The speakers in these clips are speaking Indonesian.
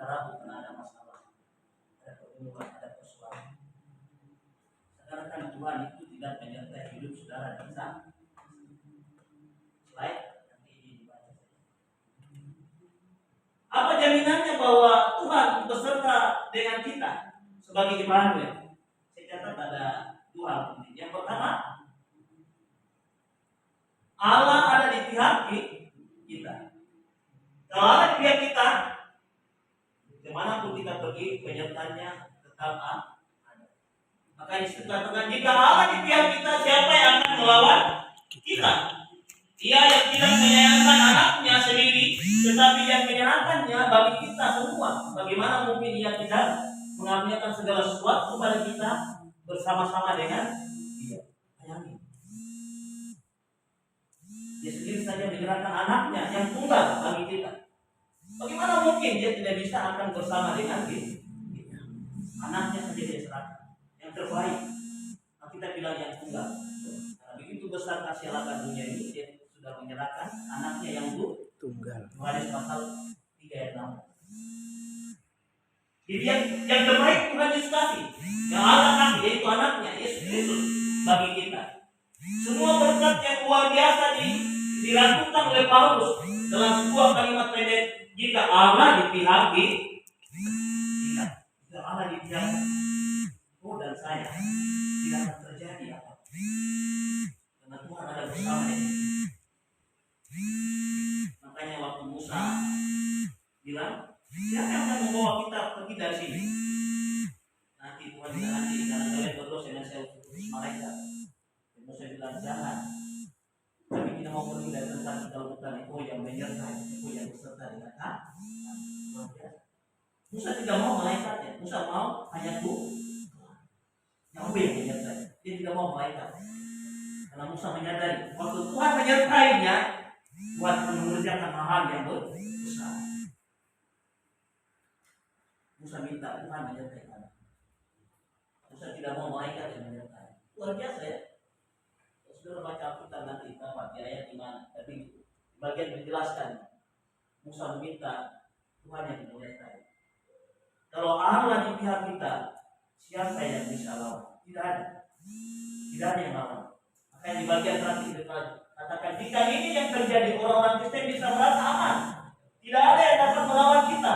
kita ragu karena ada masalah, ada pertemuan, ada persoalan. Sekarang kan Tuhan itu tidak menyertai hidup saudara di sana. Slide nanti ini dibaca. Apa jaminannya bahwa Tuhan beserta dengan kita sebagai Immanuel? Saya catat ada dua hal penting. Yang pertama, Allah ada di pihak kita. Kalau Allah di pihak kita, kemanapun kita pergi, penyertanya tetap ada. Maka Yesus katakan, jika Allah di pihak kita, siapa yang akan melawan kita? Dia yang tidak menyayangkan anaknya sendiri, tetapi yang menyerahkannya bagi kita semua. Bagaimana mungkin Ia tidak mengaruniakan segala sesuatu kepada kita bersama-sama dengan Dia? Bayangin. Dia sendiri saja menyerahkan anaknya yang tunggal bagi kita. Bagaimana mungkin Dia tidak bisa akan bersama dengan kita? Anaknya saja Dia serahkan, yang terbaik. Nah, kita bilang yang tunggal. Karena begitu besar kasih Allah pada dunia ini, Dia sudah menyerahkan anaknya yang tunggal. Yohanes pasal 3 ayat 6. Jadi yang terbaik Tuhan Yesus kasih, yang Allah kasih, yaitu anaknya Yesus Kristus bagi kita. Semua berkat yang luar biasa dirangkumkan oleh Paulus dalam sebuah kalimat pendek. Jika Allah di pihak kita, jika Allah di pihak dan saya, tidak akan terjadi apa. Karena Tuhan ada bersama kita. Makanya waktu Musa bilang, siapa yang akan membawa kita pergi dari sini? Nanti Tuhan bilang, nanti karena kalian berdosa dengan saya utus malaikat. Dan Musa bilang, jangan. Tapi kita mau pergi dari tempat hutan itu yang menyertai, itu yang beserta dengan Tuhan. Musa tidak mau malaikatnya, Musa mau hanya Tuhan. Yang menyertai, dia tidak mau malaikat. Karena Musa menyadari, waktu Tuhan menyertainya, Tuhan mengerjakan hal-hal yang besar. Musa minta Tuhan menyertai anak. Musa tidak mau malaikat yang menyertai. Luar biasa ya. Saudara baca Alkitab nanti dapat di ayat di mana. Tapi bagian menjelaskan Musa meminta Tuhan yang menyertai. Kalau Allah di pihak kita, siapa yang bisa lawan? Tidak ada. Tidak ada yang lawan. Makanya di bagian terakhir katakan, jika ini yang terjadi, orang-orang Kristen bisa merasa aman. Tidak ada yang dapat melawan kita.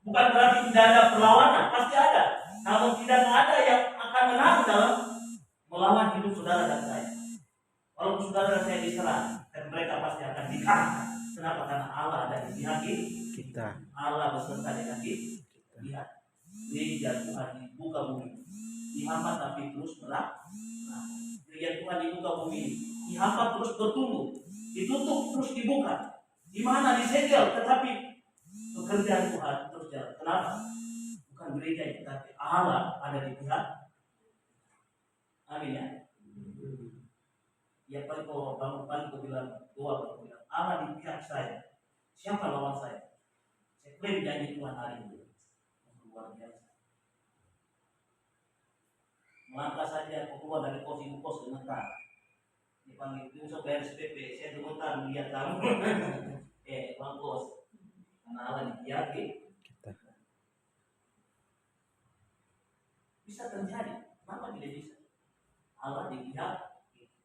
Bukan berarti tidak ada perlawanan, pasti ada. Namun tidak ada yang akan menang dalam melawan hidup saudara dan saya. Walaupun saudara dan saya diserang, dan mereka pasti akan dikalahkan. Kenapa? Karena Allah ada di pihak kita. Allah beserta dengan kita. Lihat, gereja Tuhan dibuka bumi, dihambat tapi terus berlaku. Gereja Tuhan dibuka bumi, dihambat terus bertumbuh, ditutup terus dibuka. Di mana disegel, tetapi pekerjaan Tuhan terus jalan. Kenapa? Bukan gereja, tetapi Allah ada di pihak. Amin ya. Ya paling kau bangun pagi kau bilang doa, kau bilang Allah di pihak saya. Siapa lawan saya? Saya klaim janji Tuhan hari ini. Luar biasa. Melangkah saja kau keluar dari pos gemetar. Dipanggil besok bayar SPP, saya gemetar melihat kamu. Bang bos. Karena Allah di pihak kita. Bisa terjadi. Kenapa tidak bisa? Allah di pihak kita.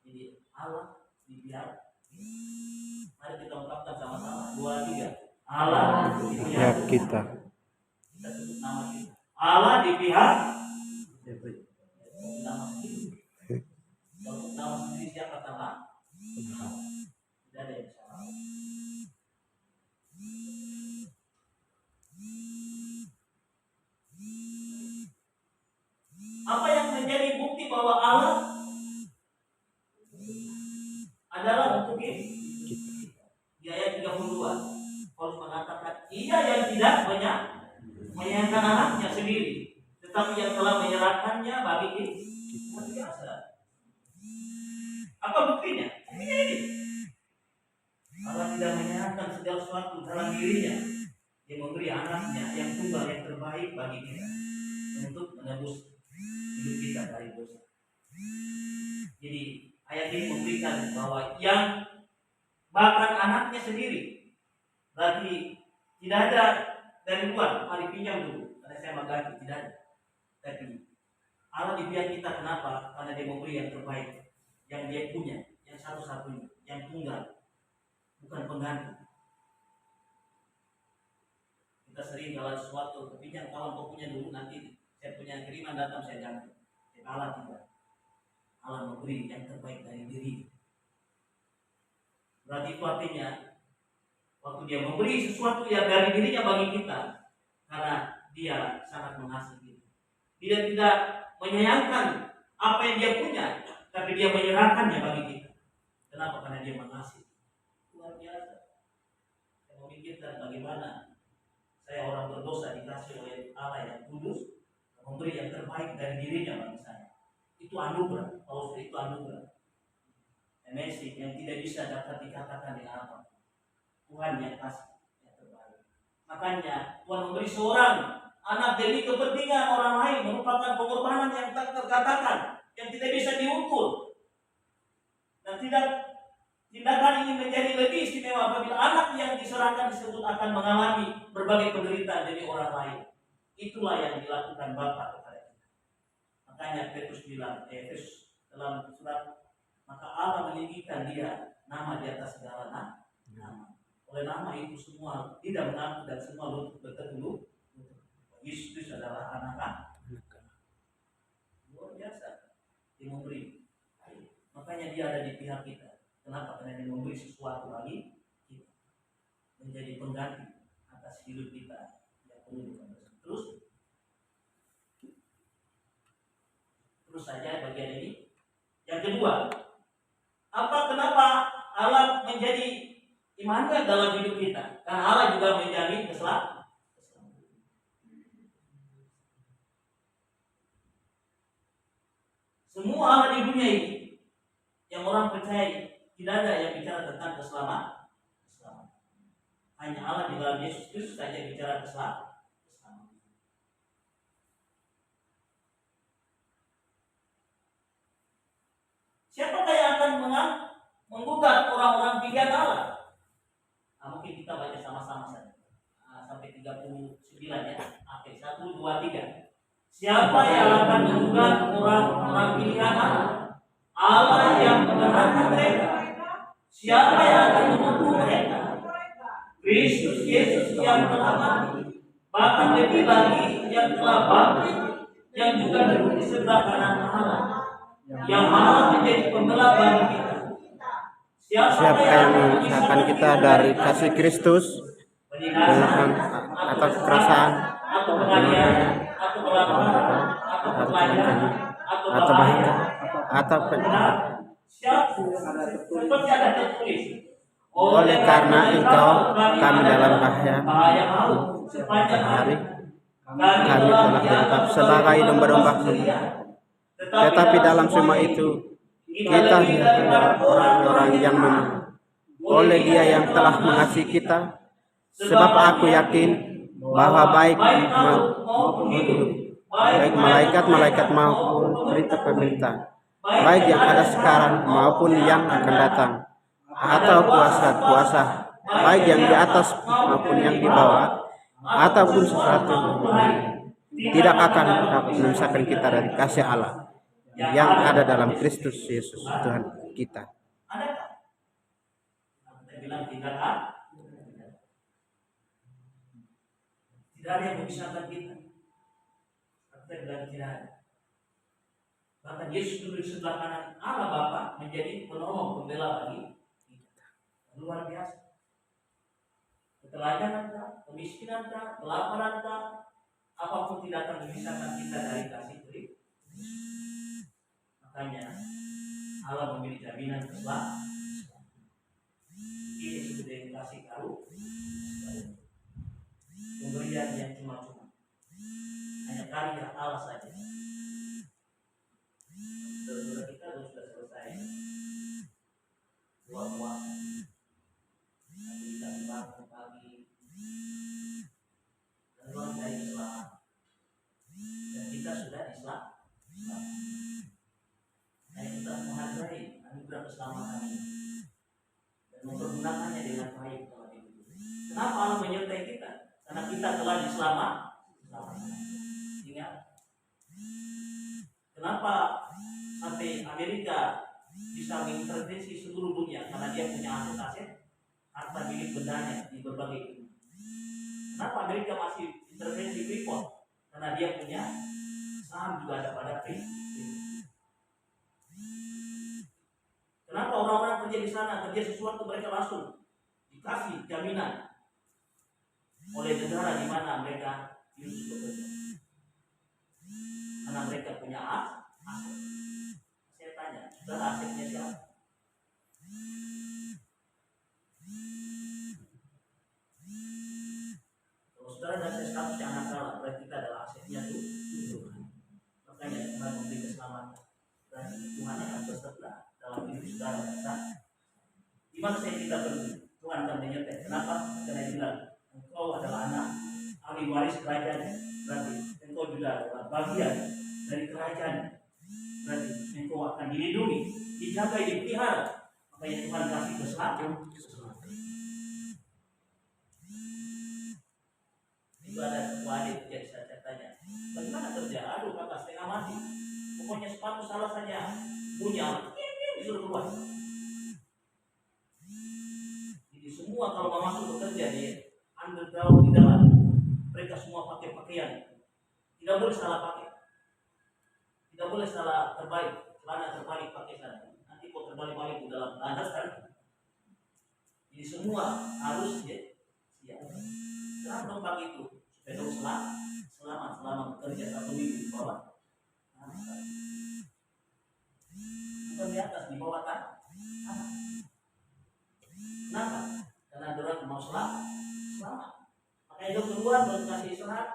Jadi Allah di pihak kita. Mari kita ungkapkan sama-sama. 2, 3. Allah di pihak kita. Kita sebut nama kita. Allah di pihak nama sendiri. Kalau nama sendiri siapa nama? Tidak ada yang bisa. Apa yang menjadi bukti bahwa Allah adalah untuk kita? Di ayat 32, Paulus mengatakan, Ia yang tidak menyayangkan anaknya sendiri, tetapi yang telah menyerahkannya bagi kita. Biasa. Apa buktinya? Buktinya ini. Allah tidak menyerahkan segala sesuatu dalam dirinya. Dia memberi anaknya yang tunggal yang terbaik bagi kita untuk menebus hidup kita dari dosa. Jadi ayat ini memberikan bahwa yang bahkan anaknya sendiri, berarti tidak ada dari luar, mari pinjam dulu, karena saya mengganti, tidak ada. Tapi Allah di pihak kita kenapa? Karena dia memberi yang terbaik, yang dia punya, yang satu-satunya, yang tunggal, bukan pengganti. Kita sering kalau sesuatu pinjam kawan kau punya dulu, nanti saya punya kiriman datang saya ganti. Allah tidak. Allah memberi yang terbaik dari diri. Berarti itu artinya waktu dia memberi sesuatu yang dari dirinya bagi kita, karena dia sangat mengasihi kita. Dia tidak menyayangkan apa yang dia punya, tapi dia menyerahkannya bagi kita. Kenapa? Karena dia mengasihi. Luar biasa. Saya memikirkan bagaimana saya orang berdosa dikasih oleh Allah yang kudus, memberi yang terbaik dari dirinya bagi saya. Itu anugerah. Kalau itu anugerah. Amazing, yang tidak bisa dapat dikatakan dengan apa. Tuhan yang kasih yang terbaik. Makanya Tuhan memberi seorang anak demi kepentingan orang lain, merupakan pengorbanan yang tak terkatakan, yang tidak bisa diukur. Dan tindakan ini menjadi lebih istimewa apabila anak yang diserahkan disebut akan mengalami berbagai penderitaan demi orang lain. Itulah yang dilakukan Bapa kepada kita. Makanya Petrus bilang, Efesus dalam surat, maka Allah meninggikan dia nama di atas segala nama. Oleh nama itu semua tidak mengaku dan semua lutut bertekuk. Yesus adalah anak. Luar biasa. Dia memberi. Makanya dia ada di pihak kita. Kenapa? Karena dia memberi sesuatu lagi kita. Menjadi pengganti atas hidup kita yang perlu dikembalikan. Terus saja bagian ini. Yang kedua, kenapa Allah menjadi imankan dalam hidup kita? Karena Allah juga menjamin keselamatan. Semua Allah di dunia ini yang orang percaya, tidak ada yang bicara tentang keselamatan. Hanya Allah di dalam Yesus Kristus saja bicara keselamatan. Siapakah yang akan menggugat orang-orang pilihan Allah? Mungkin kita baca sama-sama saja. Sampai 39 ya. Oke, 1, 2, 3. Siapa yang akan menggugat orang-orang pilihan Allah? Allah yang membenarkan mereka. Siapa yang akan menghukum mereka? Kristus Yesus yang telah mati, bahkan lebih lagi yang telah bangkit, yang juga duduk di sebelah kanan Allah, yang malah menjadi pembela bagi kita. Siapa yang memisahkan kita dari kasih Kristus, dengan atau kekerasan, atau penganiayaan, atau kelaparan, atau kelahiran, atau bahaya, atau penjara? Seperti ada tertulis, oleh karena engkau kami dalam bahaya sepanjang hari, kami telah ditangkap sebagai domba-domba sembelih. Tetapi dalam semua itu kita adalah orang-orang yang menang oleh Dia yang telah mengasihi kita. Sebab aku yakin bahwa baik malaikat maupun perintah-perintah, baik yang ada sekarang maupun yang akan datang, atau kuasa-kuasa, baik yang di atas maupun yang di bawah, ataupun sesuatu, tidak akan dapat memisahkan kita dari kasih Allah yang ada dalam Kristus Yesus Tuhan kita. Tidak ada yang memisahkan kita. Kita bilang tidak ada. Bahkan Yesus duduk di sebelah kanan Allah Bapa, menjadi penolong, pembela bagi kita. Luar biasa. Ketelanjangan, kemiskinan, kelaparan, apapun tidak akan memisahkan kita dari kasih Kristus. Makanya Allah memberi jaminan keselamatan. Ini sudah kasih tahu. Pemberian yang cuma-cuma, hanya karya Allah saja. Saudara kita sudah selesai buat puasa. Nanti kita bangun pagi dan mencari keselamatan. Dan kita sudah Islam. Hanya kita menghargai anugerah keselamatan ini dan mempergunakannya dengan baik. Kenapa Allah menyertai kita? Karena kita telah diselamatkan. Ingat, kenapa sampai Amerika bisa mengintervensi seluruh dunia? Karena dia punya aset-aset harta milik bendanya di berbagai dunia. Kenapa Amerika masih intervensi Freeport? Karena dia punya saham juga ada pada Freeport. Kenapa orang-orang kerja di sana, kerja sesuatu mereka langsung dikasih jaminan oleh negara di mana mereka hidup bekerja? Karena mereka punya aset. Saya tanya, saudara asetnya siapa? Kalau saudara dan saya statusnya anak Allah, berarti kita adalah asetnya Tuhan. Makanya Tuhan memberi keselamatan. Dan Tuhan akan beserta dalam hidup saudara dan saya. Di mana saya kita pergi, Tuhan akan menyertai. Kenapa? Karena dia bilang, engkau adalah anak ahli waris kerajaan. Berarti engkau juga adalah bagian dari kerajaan. Berarti engkau akan dilindungi, dijaga, dipelihara. Makanya Tuhan kasih keselamatan. Itu ada sebuah adik yang saya tanya, bagaimana kerja? Aduh kakak setengah mati. Pokoknya sepatu salah saja bunyi alat, disuruh keluar. Jadi semua kalau mau masuk bekerja di underground di dalam, mereka semua pakai pakaian. Tidak boleh salah pakai. Tidak boleh salah terbalik. Celana terbalik pakai sana. Nanti kok terbalik-balik di dalam tanah kan. Jadi semua harus siap. Kenapa dong pakai itu? Supaya kamu selamat bekerja 1 minggu di bawah. Bukan di atas, di bawah tanah. Kenapa? Karena orang mau selamat. Makanya dia keluar dan kasih istirahat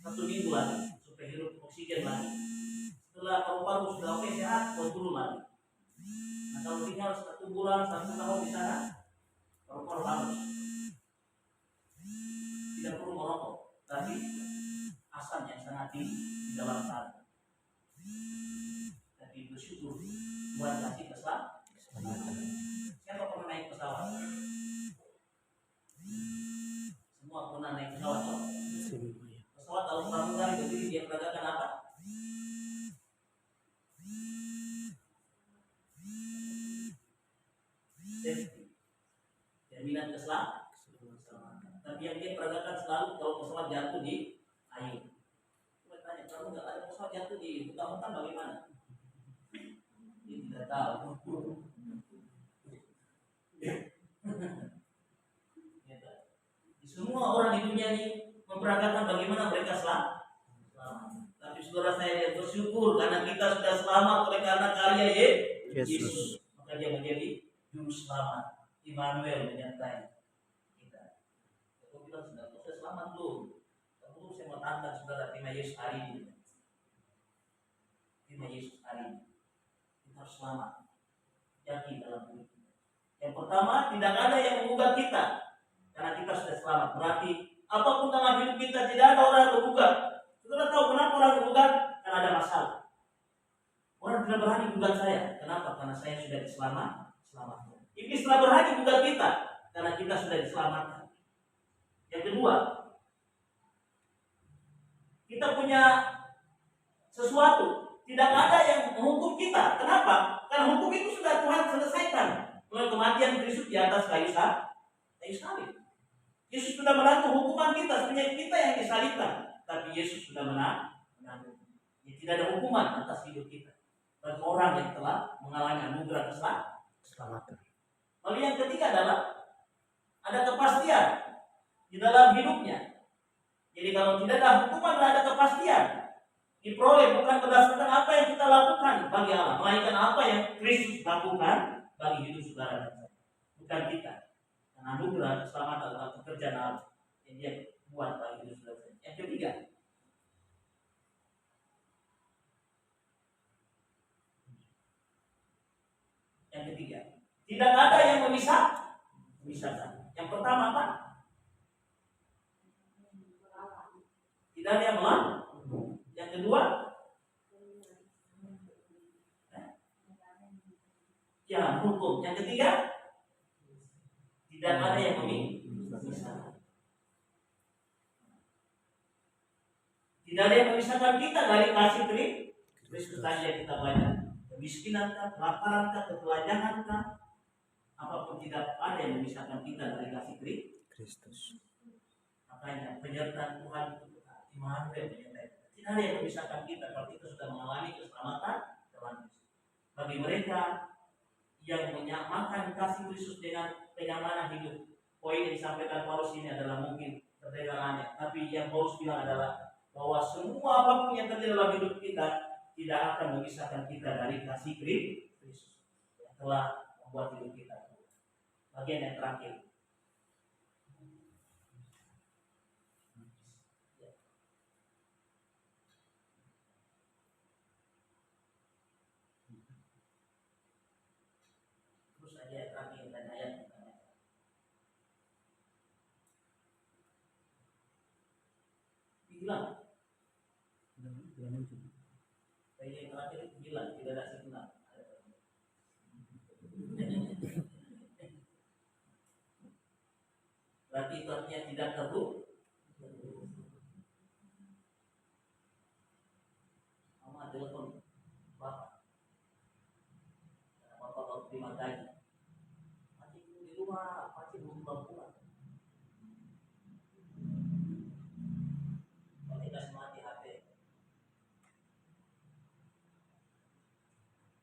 1 minggu lagi supaya hidup oksigen lagi. Setelah paru-paru sudah oke sehat, baru turun lagi. Nah kalau tinggal 1 bulan, 1 tahun di sana, paru-paru halus. Tidak perlu merokok, tapi asam yang sangat tinggi di dalam tanah. Tapi bersyukur Tuhan kasih keselamatan. Siapa pernah naik pesawat? Semua pernah naik pesawat, toh? Pesawat tahun pramugari berdiri dia peragakan apa? Safety, jaminan keselamatan. Tapi yang dia peragakan selalu kalau pesawat jatuh di air. Coba tanya, kalau nggak ada pesawat jatuh di hutan-hutan bagaimana? Dia tidak tahu. Semua orang di dunia ini memperagakan bagaimana mereka selamat. Tapi saudara saya bersyukur karena kita sudah selamat oleh karena karya Yesus. Maka dia menjadi juru selamat. Immanuel menyertai kita. Kalau kita sudah selamat belum? Tentu saya mau tantang saudara terima Yesus hari ini. Terima Yesus hari ini. Kita harus selamat. Yakin dalam hidup kita. Yang pertama, tidak ada yang menggugat kita. Karena kita sudah selamat. Berarti apapun dalam hidup kita tidak ada orang yang menggugat. Saudara tahu kenapa orang menggugat? Karena ada masalah. Orang tidak berani menggugat saya. Kenapa? Karena saya sudah diselamatkan. Iblis telah berani menggugat kita karena kita sudah diselamatkan. Yang kedua, kita punya sesuatu. Tidak ada yang menghukum kita. Kenapa? Karena hukum itu sudah Tuhan selesaikan melalui kematian Kristus di atas kayu salib. Yesus sudah menanggung hukuman kita, sebenarnya kita yang disalibkan, tapi Yesus sudah menanggung. Tidak ada hukuman atas hidup kita bagi orang yang telah mengalami anugerah keselamatan. Lalu yang ketiga adalah ada kepastian di dalam hidupnya. Jadi kalau tidak ada hukuman, tidak ada kepastian. Diperoleh bukan berdasarkan apa yang kita lakukan bagi Allah, melainkan apa yang Kristus lakukan bagi hidup saudara dan saya. Bukan kita. Karena anugerah keselamatan adalah pekerjaan Allah yang dia buat bagi hidup saudara dan saya. Yang ketiga, tidak ada yang memisahkan. Yang pertama apa? Tidak ada yang melanggar. Yang kedua, ya hukum. Yang ketiga, tidak ada yang memisahkan. Tidak ada yang memisahkan kita dari kasih Kristus saja. Kita banyak kemiskinan kah, kelaparan kah, ketelanjangan kah, apapun tidak ada yang memisahkan kita dari kasih Kristus. Makanya penyertaan Tuhan itu Immanuel menyertai. Tidak ada yang memisahkan kita kalau kita sudah mengalami keselamatan dalam Kristus. Bagi mereka yang menyamakan kasih Kristus dengan kenyamanan hidup, poin yang disampaikan Paulus ini adalah mungkin perbedaannya. Tapi yang Paulus bilang adalah bahwa semua apapun yang terjadi dalam hidup kita tidak akan memisahkan kita dari kasih Kristus yang telah membuat hidup kita. Bagian yang terakhir. Terus saja terakhir dan ayat hilang. Ayat yang terakhir hilang, tidak ada signal. Berarti itu artinya tidak terus. Mama telepon bapak. Bapak baru terima gaji. Masih di rumah, masih belum pulang. Masih kasih mati HP.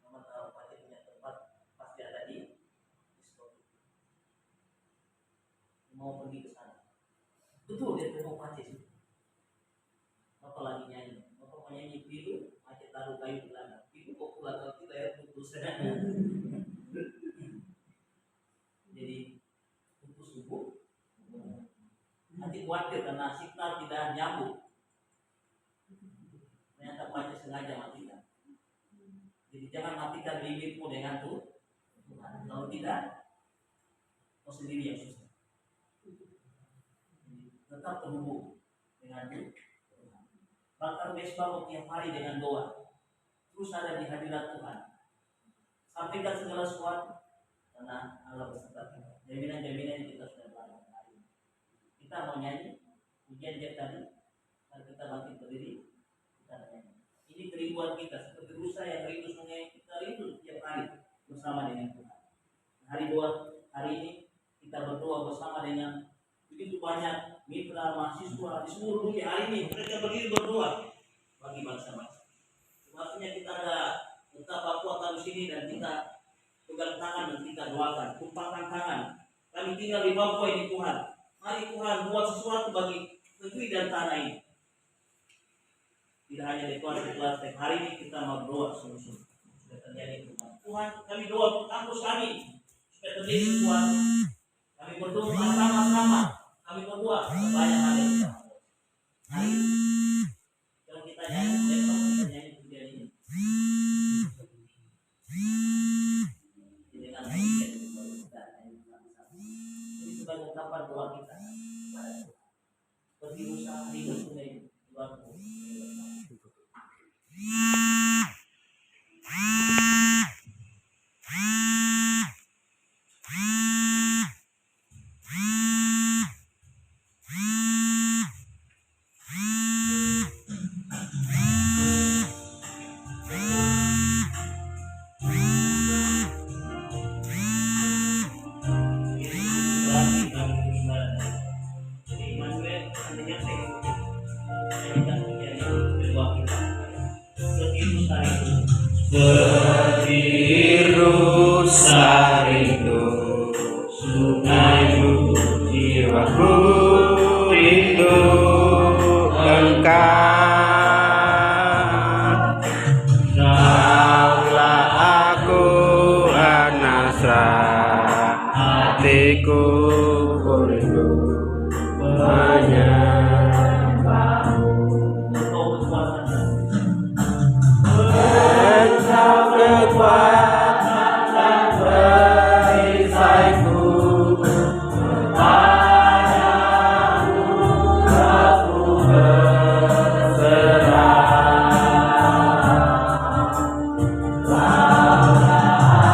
Mama tahu pasti punya tempat, pasti ada di diskon. Mau pergi ke sana. Betul dia mau Pacis. Bapak lagi nyanyi. Bapak menyanyi pilu, Pacis taruh kayu di belakang. Pilu kok pulang kalau kita ya putus. Jadi putus subuh. Nanti khawatir karena signal tidak nyambung. Ternyata Pacis sengaja matikan. Jadi jangan matikan limitmu dengan Tuhan. Kalau tidak, kau sendiri yang susah. Tetap terhubung dengan Tuhan. Bakar besok tiap hari dengan doa. Terus ada di hadirat Tuhan. Sampaikan segala sesuatu karena Allah beserta kita. Jaminan-jaminan yang kita sudah belajar hari ini. Kita mau nyanyi, ujian jam tadi, dan kita bangkit berdiri, kita nyanyi. Ini kerinduan kita seperti rusa yang rindu sungai, kita rindu tiap hari bersama dengan Tuhan. Hari ini kita berdoa bersama dengan begitu banyak mitra mahasiswa di seluruh dunia. Hari ini mereka berdiri berdoa bagi bangsa-bangsa. Maksudnya kita ada betapa kuat di sini dan kita pegang tangan dan kita doakan, tumpahkan tangan. Kami tinggal di Papua ini Tuhan. Mari Tuhan buat sesuatu bagi negeri dan tanah ini. Tidak hanya deklarasi setiap hari ini kita mau berdoa sungguh-sungguh sudah terjadi Tuhan. Tuhan kami doa kampus kami supaya terjadi sesuatu. Kami berdoa sama-sama. Kami berdoa banyak hal yang kita mau. Hari yang kita nyanyi, besok kita nyanyi pujian ini. Dengan pujian kita nyanyi sama-sama. Ini sebagai ungkapan doa kita kepada Tuhan. Seperti usaha hidup sungai Tuhanku. Biru sarindo sungai jiwaku rindu engkau. Kaulah aku anasra hatiku rindu banyak.